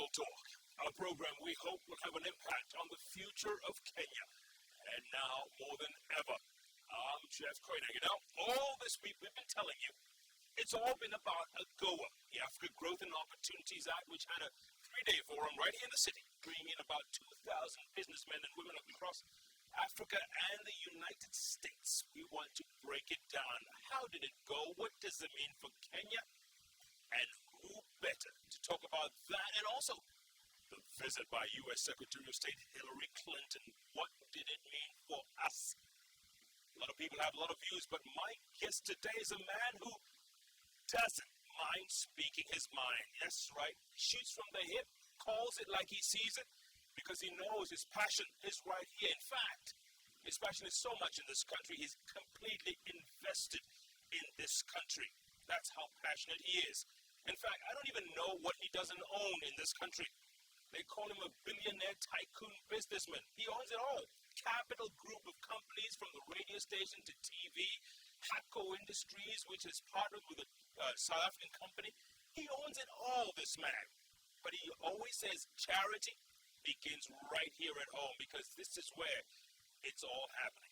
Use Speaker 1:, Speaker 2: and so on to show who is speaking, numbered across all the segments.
Speaker 1: People Talk, a program we hope will have an impact on the future of Kenya. And now, more than ever, I'm Jeff Koinange. Now, all this week we've been telling you, it's all been about AGOA, the Africa Growth and Opportunities Act, which had a 3-day forum right here in the city, bringing in about 2,000 businessmen and women across Africa and the United States. We want to break it down. How did it go? What does it mean for Kenya? And who better to talk about that? And also, the visit by U.S. Secretary of State Hillary Clinton. What did it mean for us? A lot of people have a lot of views, but my guest today is a man who doesn't mind speaking his mind. Yes, right. Shoots from the hip, calls it like he sees it, because he knows his passion is right here. In fact, his passion is so much in this country, he's completely invested in this country. That's how passionate he is. In fact, I don't even know what he doesn't own in this country. They call him a billionaire tycoon businessman. He owns it all. Capital group of companies, from the radio station to TV, AGOA Industries, which is partnered with a South African company. He owns it all, this man. But he always says charity begins right here at home, because this is where it's all happening.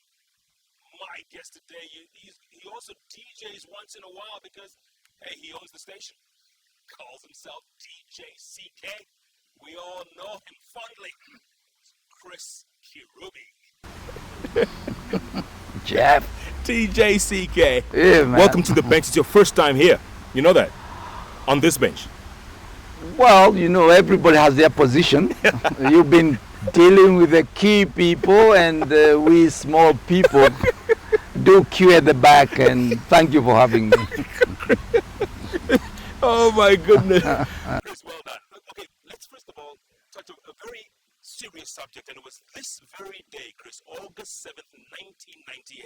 Speaker 1: My guest today, he also DJs once in a while because, hey, he owns the station. Calls himself DJ CK. We all know him fondly. Chris Kirubi.
Speaker 2: Jeff.
Speaker 1: DJ CK.
Speaker 2: Yeah, man.
Speaker 1: Welcome to the bench. It's your first time here. You know that? On this bench.
Speaker 2: Well, you know, everybody has their position. You've been dealing with the key people, and we small people do queue at the back, and thank you for having me.
Speaker 1: Oh my goodness. Chris, well done. Okay, let's first of all touch on a very serious subject, and it was this very day, Chris, August 7th, 1998.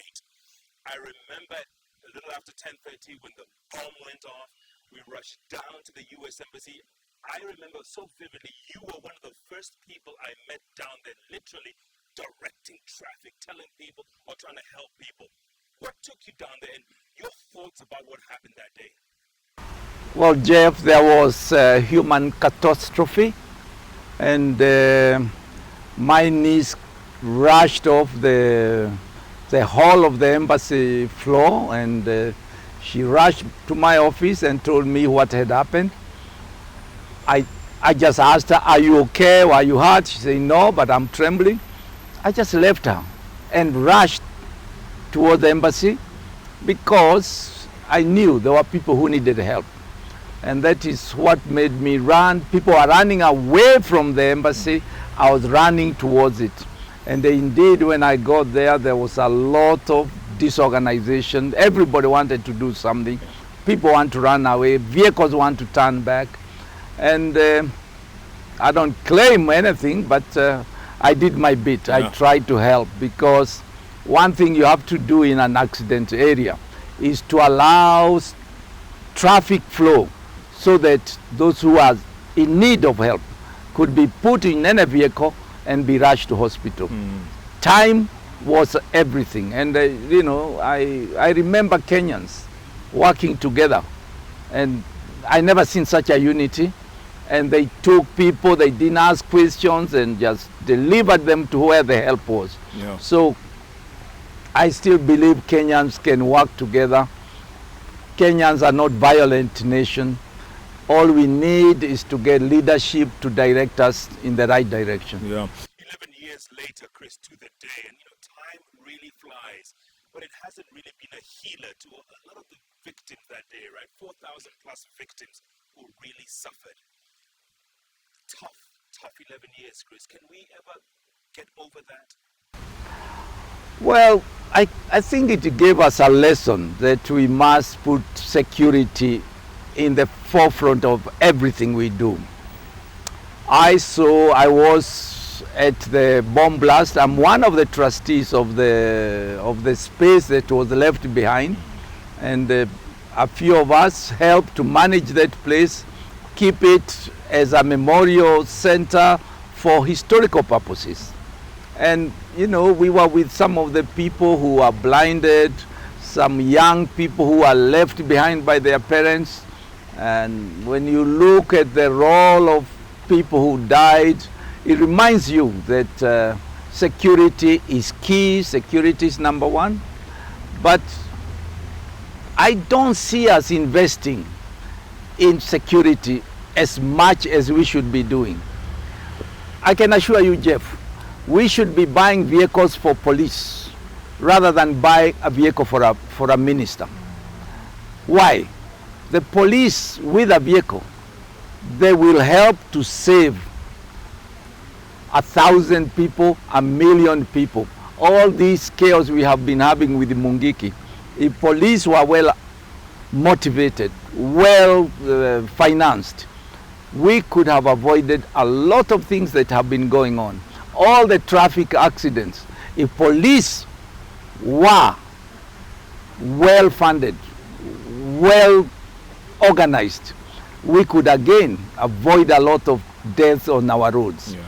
Speaker 1: I remember a little after 10:30 when the bomb went off, we rushed down to the U.S. Embassy. I remember so vividly, you were one of the first people I met down there, literally directing traffic, telling people, or trying to help people. What took you down there, and your thoughts about what happened that day?
Speaker 2: Well, Jeff, there was a human catastrophe, and my niece rushed off the hall of the embassy floor, and she rushed to my office and told me what had happened. I just asked her, "Are you okay? Are you hurt?" She said, "No, but I'm trembling." I just left her and rushed toward the embassy because I knew there were people who needed help. And that is what made me run. People are running away from the embassy. I was running towards it. And indeed, when I got there, there was a lot of disorganization. Everybody wanted to do something. People want to run away. Vehicles want to turn back. And I don't claim anything, but I did my bit. Yeah. I tried to help, because one thing you have to do in an accident area is to allow traffic flow, so that those who are in need of help could be put in any vehicle and be rushed to hospital. Time was everything. And you know, I remember Kenyans working together, and I never seen such a unity. And they took people, they didn't ask questions, and just delivered them to where the help was. Yeah. So I still believe Kenyans can work together. Kenyans are not violent nation. All we need is to get leadership to direct us in the right direction.
Speaker 1: Yeah. 11 years later, Chris, to the day, and you know, time really flies, but it hasn't really been a healer to a lot of the victims that day, right? 4,000 plus victims who really suffered. Tough 11 years, Chris. Can we ever get over that?
Speaker 2: Well, I think it gave us a lesson that we must put security in the forefront of everything we do. I was at the bomb blast. I'm one of the trustees of the space that was left behind, and a few of us helped to manage that place, keep it as a memorial center for historical purposes. And you know, we were with some of the people who are blinded, some young people who are left behind by their parents. And when you look at the role of people who died. It reminds you that security is key, security is number one. But I don't see us investing in security as much as we should be doing. I can assure you, Jeff, we should be buying vehicles for police rather than buy a vehicle for a minister. Why? The police with a vehicle, they will help to save 1,000 people, 1,000,000 people. All this chaos we have been having with the Mungiki, if police were well motivated, well financed, we could have avoided a lot of things that have been going on. All the traffic accidents, if police were well funded, well organized, we could again avoid a lot of deaths on our roads.
Speaker 3: Yeah.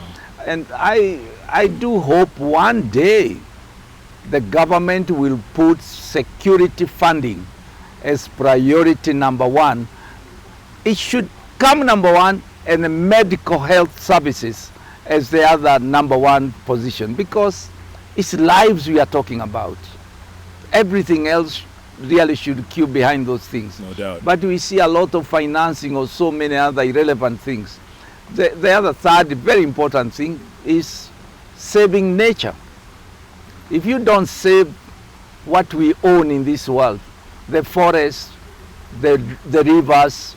Speaker 2: And I do hope one day the government will put security funding as priority number one. It should come number one, and the medical health services as the other number one position, because it's lives we are talking about. Everything else really should queue behind those things.
Speaker 3: No doubt.
Speaker 2: But we see a lot of financing or so many other irrelevant things. The other third very important thing is saving nature. If you don't save what we own in this world, the forests, the rivers,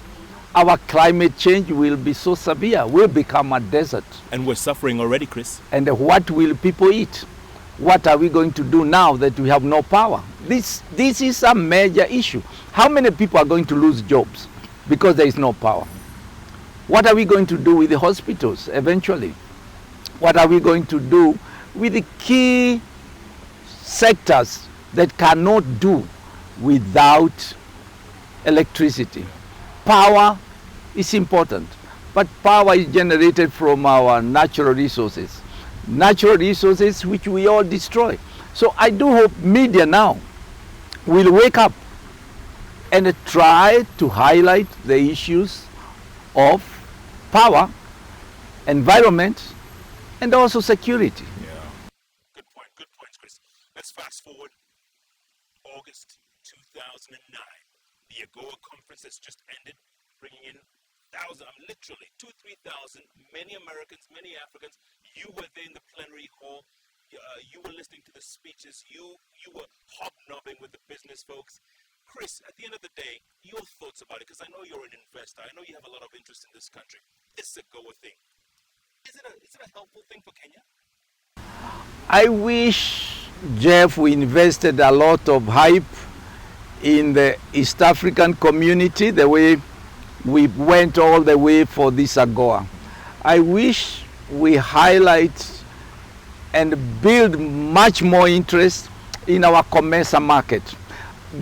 Speaker 2: our climate change will be so severe. We'll become a desert.
Speaker 3: And we're suffering already, Chris.
Speaker 2: And what will people eat? What are we going to do now that we have no power? This is a major issue. How many people are going to lose jobs because there is no power? What are we going to do with the hospitals eventually? What are we going to do with the key sectors that cannot do without electricity? Power is important, but power is generated from our natural resources which we all destroy. So I do hope media now will wake up and try to highlight the issues of power, environment, and also security.
Speaker 3: Yeah.
Speaker 1: Good points, Chris. Let's fast forward. August 2009. The AGOA conference has just ended, bringing in literally 2,000-3,000, many Americans, many Africans. You were there in the plenary hall. You were listening to the speeches. You were hobnobbing with the business folks. Chris, at the end of the day, your thoughts about it, because I know you're an investor. I know you have a lot of interest in this country. This AGOA thing, is it a helpful thing for Kenya?
Speaker 2: I wish, Jeff, we invested a lot of hype in the East African community the way we went all the way for this AGOA. I wish we highlight and build much more interest in our COMESA market.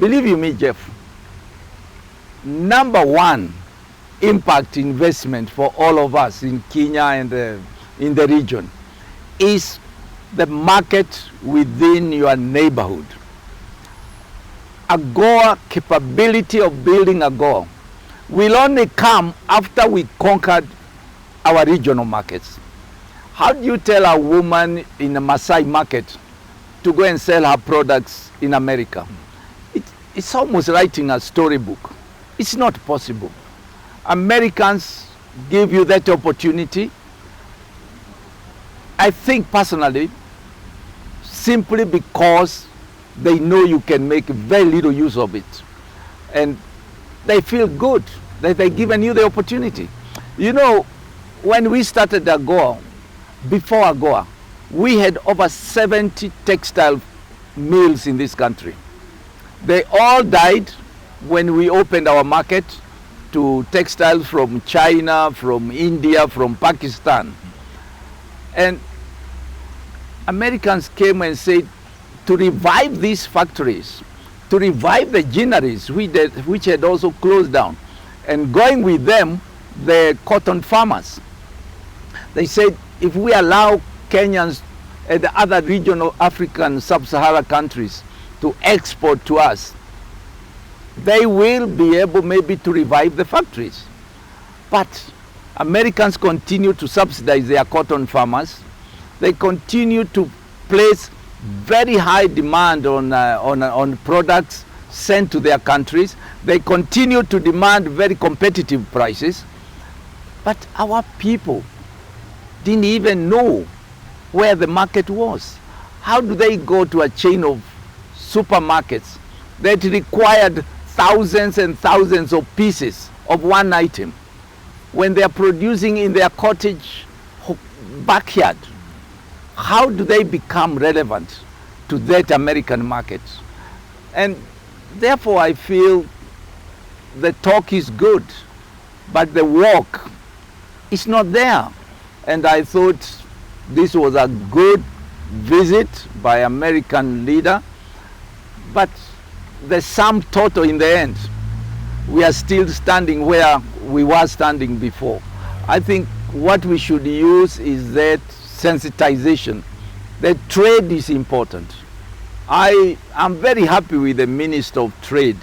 Speaker 2: Believe you me, Jeff, number one impact investment for all of us in Kenya and in the region is the market within your neighborhood. AGOA capability of building AGOA will only come after we conquered our regional markets. How do you tell a woman in a Maasai market to go and sell her products in America? It's almost writing a storybook. It's not possible. Americans give you that opportunity. I think personally, simply because they know you can make very little use of it. And they feel good that they've given you the opportunity. You know, when we started AGOA, before AGOA, we had over 70 textile mills in this country. They all died when we opened our market to textiles from China, from India, from Pakistan. And Americans came and said, to revive these factories, to revive the ginneries which had also closed down, and going with them, the cotton farmers. They said, if we allow Kenyans and the other regional African sub-Saharan countries to export to us, they will be able maybe to revive the factories. But Americans continue to subsidize their cotton farmers. They continue to place very high demand on products sent to their countries. They continue to demand very competitive prices. But our people didn't even know where the market was. How do they go to a chain of supermarkets that required thousands and thousands of pieces of one item when they are producing in their cottage backyard? How do they become relevant to that American market? And therefore I feel the talk is good, but the work is not there. And I thought this was a good visit by American leader, but the sum total in the end, we are still standing where we were standing before. I think what we should use is that sensitization. That trade is important. I am very happy with the Minister of Trade.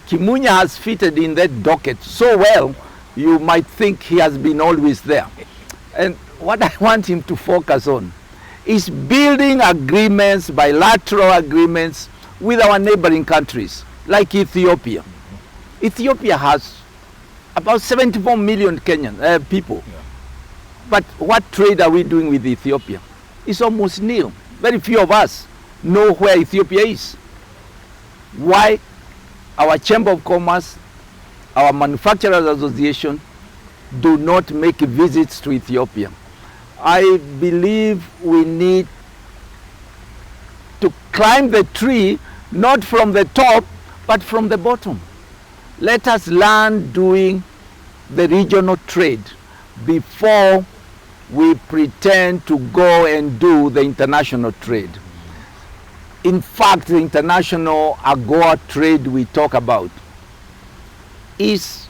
Speaker 2: Kimunya has fitted in that docket so well, you might think he has been always there. And what I want him to focus on is building agreements, bilateral agreements with our neighboring countries, like Ethiopia. Ethiopia has about 74 million Kenyan people. Yeah. But what trade are we doing with Ethiopia? It's almost nil. Very few of us know where Ethiopia is. Why? Our Chamber of Commerce, our Manufacturers Association do not make visits to Ethiopia. I believe we need to climb the tree, not from the top, but from the bottom. Let us learn doing the regional trade before we pretend to go and do the international trade. In fact, the international AGOA trade we talk about is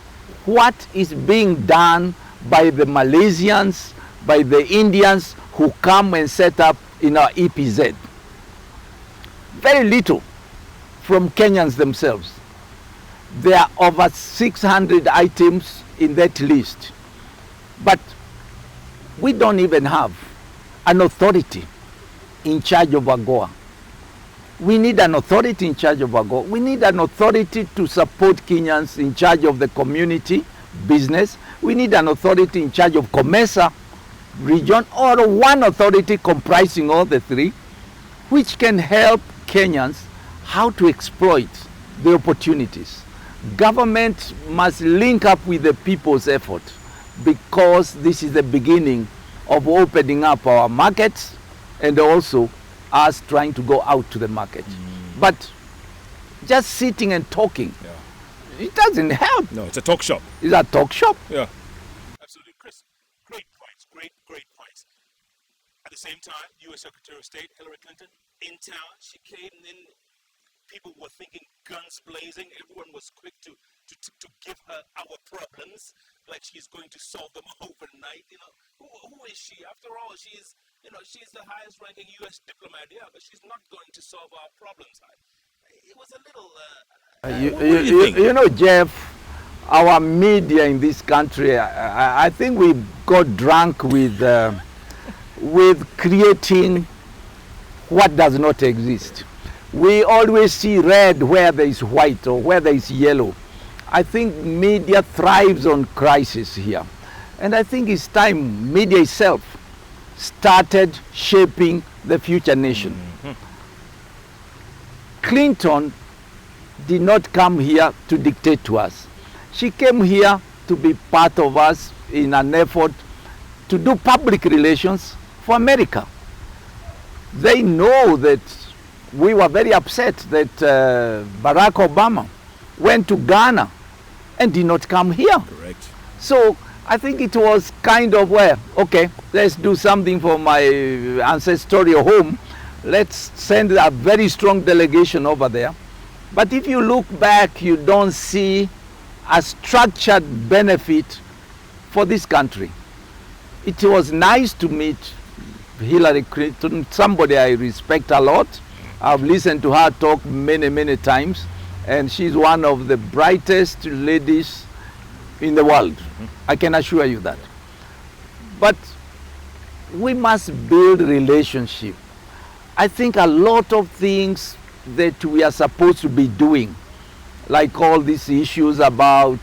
Speaker 2: what is being done by the Malaysians, by the Indians who come and set up in our EPZ. Very little from Kenyans themselves. There are over 600 items in that list. But we don't even have an authority in charge of AGOA. We need an authority in charge of AGOA. We need an authority to support Kenyans in charge of the community business. We need an authority in charge of COMESA region, or one authority comprising all the three, which can help Kenyans how to exploit the opportunities. Government must link up with the people's effort, because this is the beginning of opening up our markets and also us trying to go out to the market. But just sitting and talking, it doesn't help.
Speaker 3: No, it's a talk shop.
Speaker 2: It's a talk shop.
Speaker 3: Yeah.
Speaker 1: Absolutely, Chris. Great points. Great points. At the same time, U.S. Secretary of State Hillary Clinton in town, she came in. People were thinking guns blazing. Everyone was quick to give her our problems, like she's going to solve them overnight. You know, who is she? After all, she's the highest ranking U.S. diplomat. Yeah, but she's not going to solve our problems. It was a little.
Speaker 2: You know, Jeff, our media in this country, I think we got drunk with creating what does not exist. We always see red where there is white or where there is yellow. I think media thrives on crisis here. And I think it's time media itself started shaping the future nation. Mm-hmm. Clinton did not come here to dictate to us. She came here to be part of us in an effort to do public relations for America. They know that we were very upset that Barack Obama went to Ghana and did not come here.
Speaker 3: Correct.
Speaker 2: So I think it was kind of okay, let's do something for my ancestral home. Let's send a very strong delegation over there. But if you look back, you don't see a structured benefit for this country. It was nice to meet Hillary Clinton, somebody I respect a lot. I've listened to her talk many times, and she's one of the brightest ladies in the world. I can assure you that. But we must build relationship. I think a lot of things that we are supposed to be doing, like all these issues about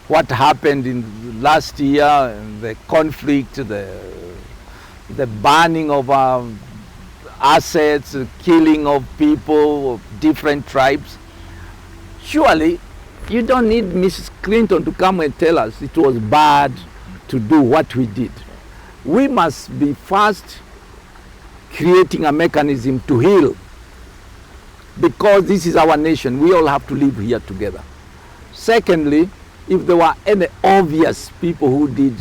Speaker 2: what happened in last year, the conflict, the burning of our assets, the killing of people of different tribes. Surely, you don't need Mrs. Clinton to come and tell us it was bad to do what we did. We must be first creating a mechanism to heal, because this is our nation. We all have to live here together. Secondly, if there were any obvious people who did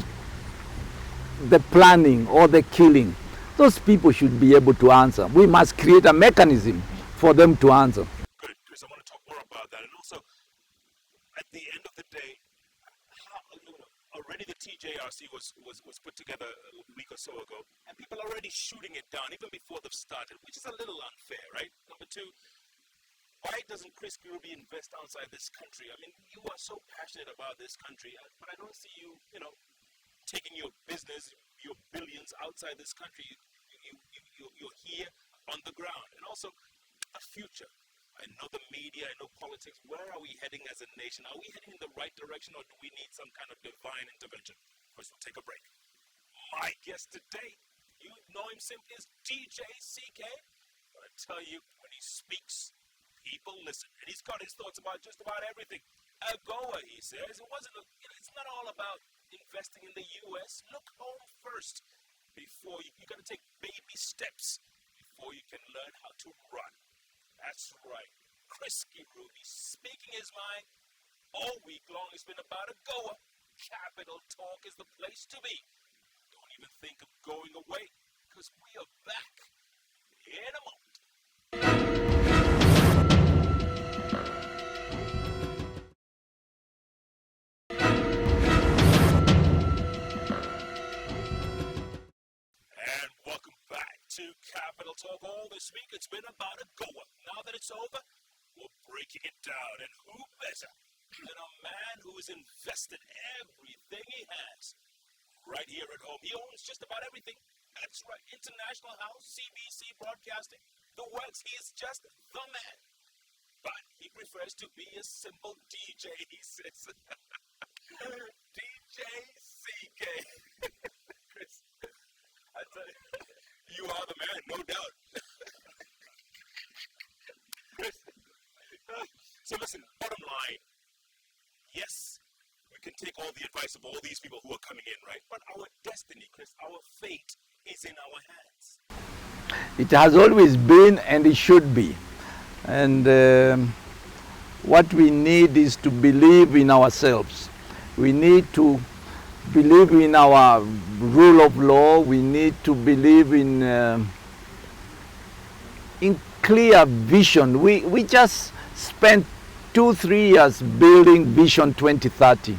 Speaker 2: the planning or the killing, those people should be able to answer. We must create a mechanism for them to answer.
Speaker 1: Good, Chris. I want to talk more about that. And also, at the end of the day, already the TJRC was put together a week or so ago, and people are already shooting it down even before they've started, which is a little unfair, right? Number two, why doesn't Chris Kirubi invest outside this country? I mean, you are so passionate about this country, but I don't see you, taking your business, your billions outside this country. You're here on the ground. And also, a future. I know the media, I know politics. Where are we heading as a nation? Are we heading in the right direction, or do we need some kind of divine intervention? First, we'll take a break. My guest today, you know him simply as DJ CK. But I tell you, when he speaks, people listen. And he's got his thoughts about just about everything. AGOA, he says. It's not all about investing in the U.S. Look home first. Before you got to take baby steps before you can learn how to run. That's right. Chris Kirubi speaking his mind all week long. It's been about AGOA. Capital Talk is the place to be. Don't even think of going away, because we are back in a moment. And welcome back to Capital Talk. All this week it's been about AGOA. Now that it's over, we're breaking it down. And who better than a man who has invested everything he has right here at home. He owns just about everything. That's right. International House, CBC Broadcasting, the works. He's just the man. But he prefers to be a simple DJ, he says. DJ CK. Chris, I tell you are the man, no doubt. Chris, so listen, bottom line, yes, we can take all the advice of all these people who are coming in, right? But our destiny, Chris, our fate is in our hands.
Speaker 2: It has always been, and it should be. And what we need is to believe in ourselves. We need to believe in our rule of law. We need to believe in clear vision. We just spent 2-3 years building Vision 2030.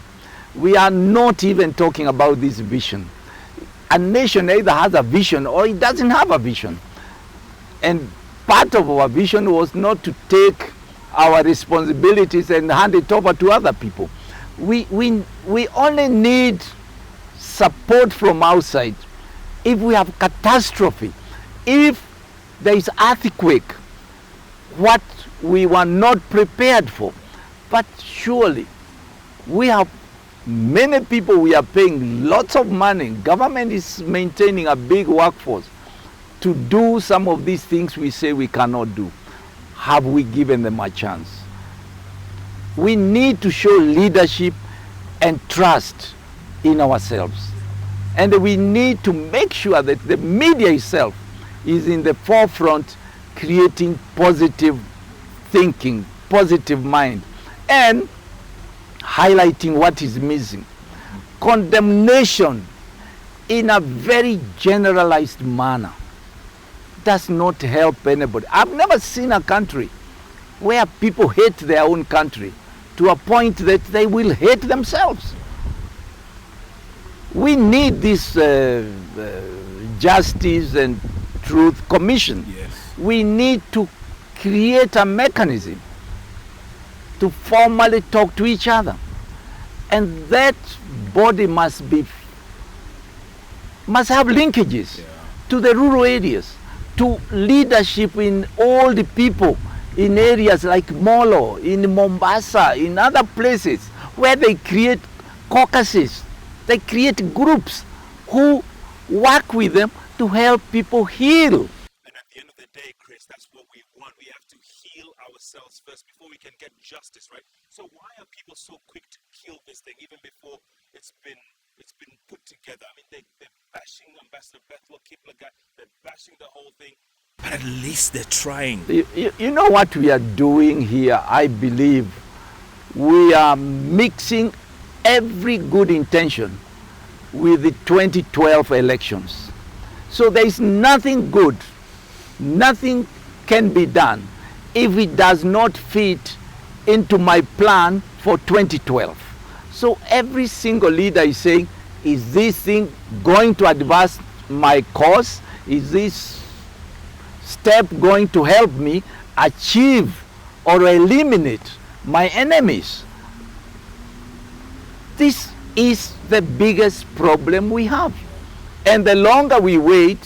Speaker 2: We are not even talking about this vision. A nation either has a vision or it doesn't have a vision. And part of our vision was not to take our responsibilities and hand it over to other people. We only need support from outside. If we have catastrophe, if there is earthquake, what we were not prepared for. But surely we have many people, we are paying lots of money. Government is maintaining a big workforce to do some of these things we say we cannot do. Have we given them a chance? We need to show leadership and trust in ourselves. And we need to make sure that the media itself is in the forefront, creating positive thinking, positive mind, and highlighting what is missing. Condemnation in a very generalized manner does not help anybody. I've never seen a country where people hate their own country to a point that they will hate themselves. We need this Justice and Truth Commission.
Speaker 3: Yes.
Speaker 2: We need to create a mechanism to formally talk to each other. And that body must be must have linkages to the rural areas, to leadership in all the people in areas like Molo, in Mombasa, in other places where they create caucuses, they create groups who work with them to help people heal.
Speaker 1: And at the end of the day, Chris, that's what we want. We have to heal ourselves first before we can get justice, right? So why are people so quick to kill this thing even before it's been put together? I mean, they're bashing Ambassador Bethel Kiplagat, they're bashing the whole thing.
Speaker 3: But at least they're trying.
Speaker 2: You know what we are doing here? I believe we are mixing every good intention with the 2012 elections. So there is nothing good, nothing can be done if it does not fit into my plan for 2012. So every single leader is saying, is this thing going to advance my cause? Is this step going to help me achieve or eliminate my enemies? This is the biggest problem we have. And the longer we wait,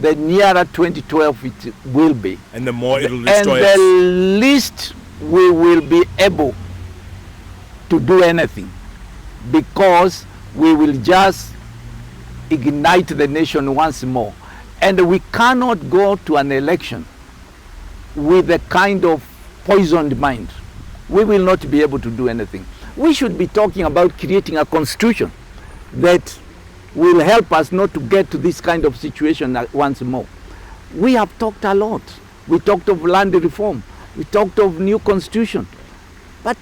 Speaker 2: the nearer 2012 it will be.
Speaker 3: And the more it'll
Speaker 2: And
Speaker 3: destroy
Speaker 2: the
Speaker 3: us.
Speaker 2: least we will be able to do anything, because we will just ignite the nation once more. And we cannot go to an election with a kind of poisoned mind. We will not be able to do anything. We should be talking about creating a constitution that will help us not to get to this kind of situation once more. We have talked a lot. We talked of land reform. We talked of new constitution. But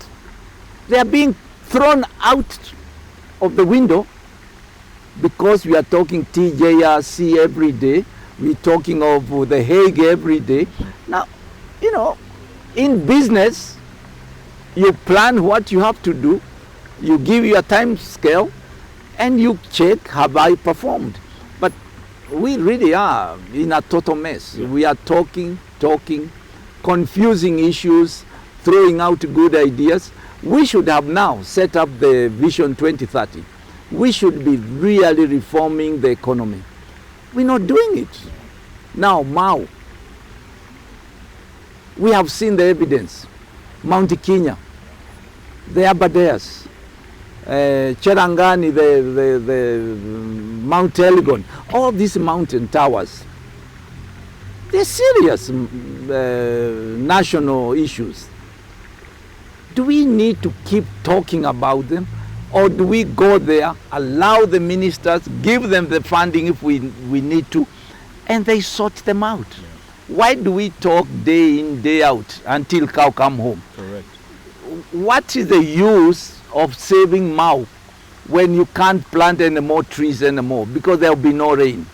Speaker 2: they are being thrown out of the window because we are talking TJRC every day. We're talking of the Hague every day. Now, you know, in business, you plan what you have to do, you give your time scale, and you check, have I performed? But we really are in a total mess. We are talking, confusing issues, throwing out good ideas. We should have now set up the Vision 2030. We should be really reforming the economy. We're not doing it. Now, Mau, we have seen the evidence. Mount Kenya, the Aberdares, Cherangani, the Mount Elgon, all these mountain towers. They're serious national issues. Do we need to keep talking about them? Or do we go there, allow the ministers, give them the funding if we need to, and they sort them out? Yeah. Why do we talk day in, day out until cow come home?
Speaker 3: Correct.
Speaker 2: What is the use of saving Mau when you can't plant any more trees anymore because there will be no rain?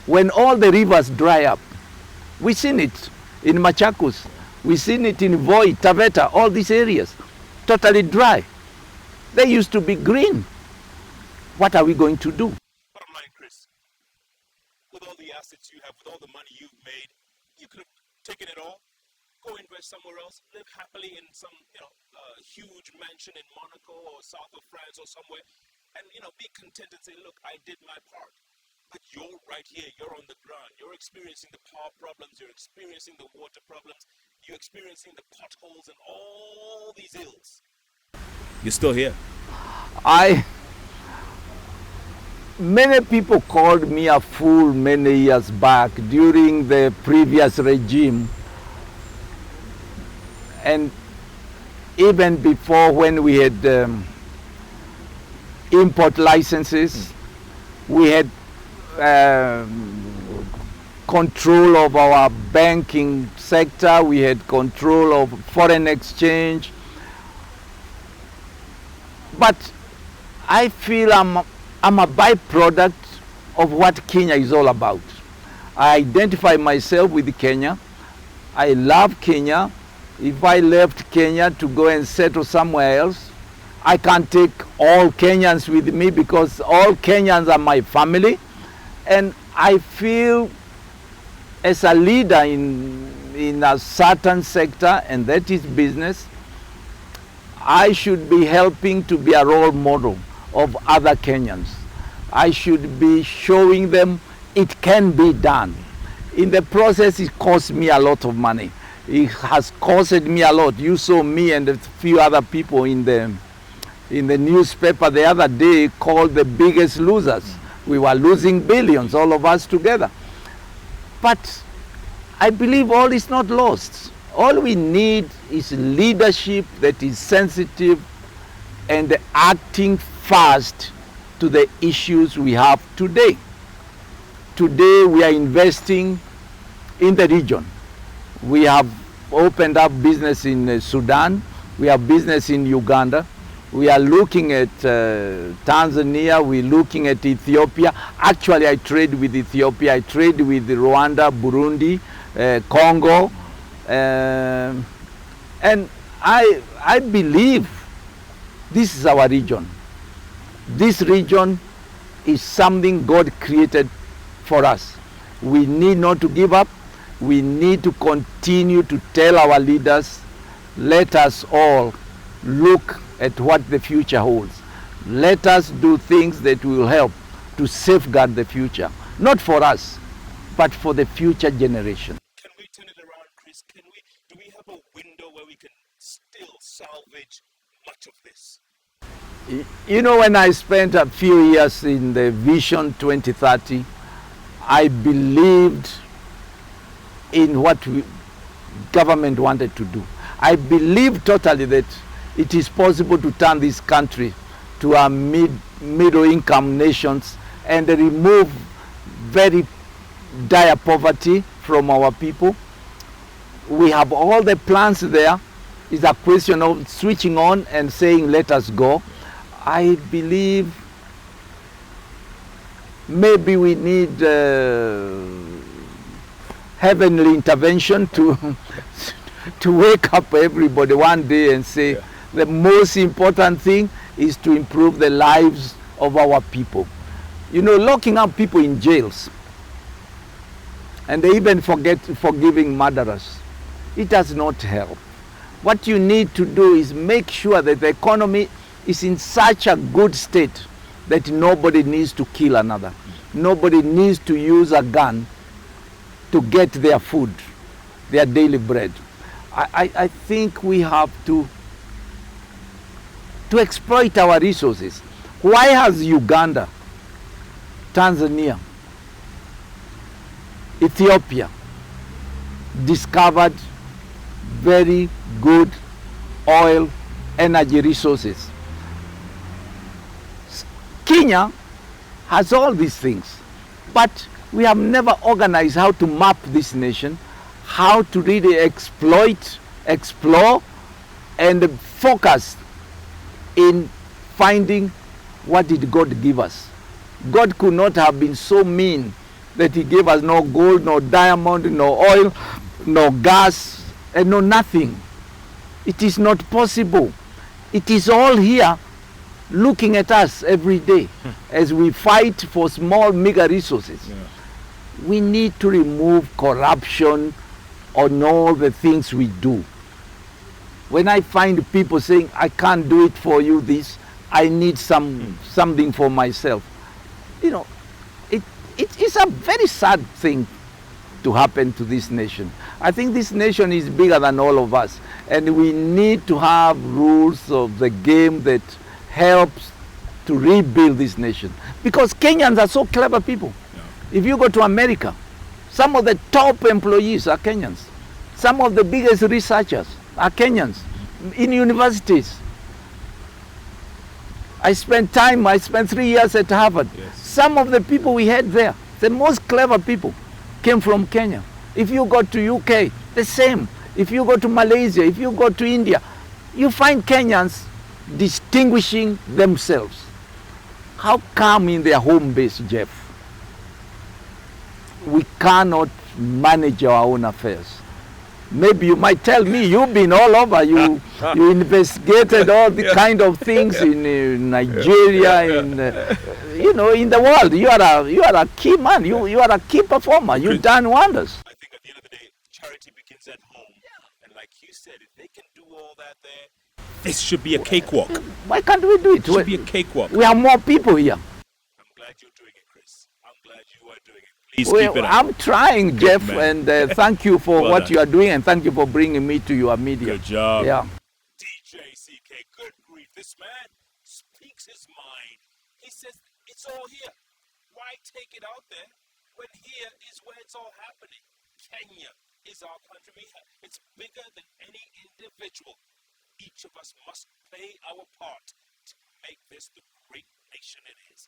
Speaker 2: When all the rivers dry up, we've seen it in Machakos, we've seen it in Voi, Taveta, all these areas, totally dry. They used to be green. What are we going to do?
Speaker 1: Bottom line, Chris, with all the assets you have, with all the money you've made, you could have taken it all, go invest somewhere else, live happily in some, huge mansion in Monaco or south of France or somewhere, and, be content and say, look, I did my part. But you're right here, you're on the ground, you're experiencing the power problems, you're experiencing the water problems, you're experiencing the potholes and all these ills.
Speaker 3: You're still here.
Speaker 2: Many people called me a fool many years back during the previous regime, and even before, when we had import licenses, we had control of our banking sector, we had control of foreign exchange. But I feel I'm a byproduct of what Kenya is all about. I identify myself with Kenya. I love Kenya. If I left Kenya to go and settle somewhere else, I can't take all Kenyans with me because all Kenyans are my family. And I feel as a leader in a certain sector, and that is business, I should be helping to be a role model of other Kenyans. I should be showing them it can be done. In the process, it cost me a lot of money. It has costed me a lot. You saw me and a few other people in the newspaper the other day called the biggest losers. We were losing billions, all of us together. But I believe all is not lost. All we need is leadership that is sensitive and acting fast to the issues we have today. Today we are investing in the region. We have opened up business in Sudan. We have business in Uganda. We are looking at Tanzania. We're looking at Ethiopia. Actually, I trade with Ethiopia. I trade with Rwanda, Burundi, Congo. And I believe this is our region. This region is something God created for us. We need not to give up. We need to continue to tell our leaders, let us all look at what the future holds. Let us do things that will help to safeguard the future, not for us, but for the future generation.
Speaker 1: Can we turn it around, Chris? Do we have a window where we can still salvage much of this?
Speaker 2: You know, when I spent a few years in the Vision 2030, I believed in what government wanted to do. I believe totally that it is possible to turn this country to a middle income nations and remove very dire poverty from our people. We have all the plans there. It's a question of switching on and saying let us go. I believe maybe we need heavenly intervention to wake up everybody one day and say the most important thing is to improve the lives of our people. You know, locking up people in jails and they even forget forgiving murderers, it does not help. What you need to do is make sure that the economy is in such a good state that nobody needs to kill another. Nobody needs to use a gun to get their food, their daily bread. I think we have to exploit our resources. Why has Uganda, Tanzania, Ethiopia discovered very good oil, energy resources? Kenya has all these things, but we have never organized how to map this nation, how to really exploit, explore, and focus in finding what did God give us. God could not have been so mean that he gave us no gold, no diamond, no oil, no gas, and no nothing. It is not possible. It is all here looking at us every day as we fight for small, meager resources. We need to remove corruption on all the things we do. When I find people saying, I can't do it for you this, I need something for myself. You know, it is a very sad thing to happen to this nation. I think this nation is bigger than all of us, and we need to have rules of the game that helps to rebuild this nation. Because Kenyans are so clever people. If you go to America, some of the top employees are Kenyans. Some of the biggest researchers are Kenyans in universities. I spent 3 years at Harvard.
Speaker 3: Yes.
Speaker 2: Some of the people we had there, the most clever people, came from Kenya. If you go to UK, the same. If you go to Malaysia, if you go to India, you find Kenyans distinguishing themselves. How come in their home base, Jeff, we cannot manage our own affairs? Maybe you might tell me, you've been all over, you investigated all the kind of things in Nigeria, in in the world. You are a key man, you are a key performer, you've done wonders.
Speaker 1: I think at the end of the day, charity begins at home. And like you said, if they can do all that there,
Speaker 3: This should be a cakewalk.
Speaker 2: Why can't we do it?
Speaker 3: It should be a cakewalk.
Speaker 2: We have more people here.
Speaker 1: I'm glad you
Speaker 3: Please
Speaker 2: Well,
Speaker 3: keep it up.
Speaker 2: I'm trying, Jeff,
Speaker 3: man.
Speaker 2: and thank you for
Speaker 3: Well
Speaker 2: what
Speaker 3: done.
Speaker 2: you are doing, and thank you for bringing me to your media.
Speaker 3: Good job.
Speaker 2: Yeah.
Speaker 1: DJ CK, good grief. This man speaks his mind. He says it's all here. Why take it out there when here is where it's all happening? Kenya is our country. It's bigger than any individual. Each of us must play our part to make this the great nation it is.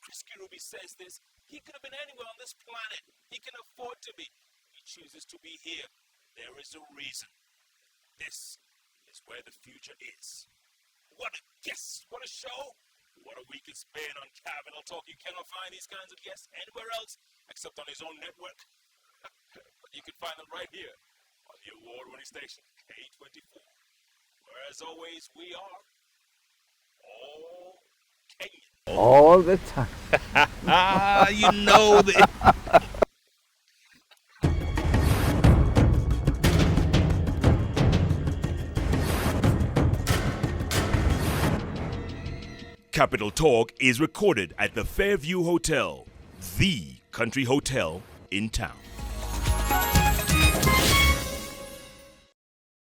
Speaker 1: Chris Kirubi says this. He could have been anywhere on this planet. He can afford to be. He chooses to be here. There is a reason. This is where the future is. What a guest! What a show! What a week it's been on Capital Talk. You cannot find these kinds of guests anywhere else except on his own network. But you can find them right here on the award-winning station, K24. Where, as always, we are all Kenyan.
Speaker 2: All the time.
Speaker 3: Ah, you know that. Capital Talk is recorded at the Fairview Hotel, the country hotel in town.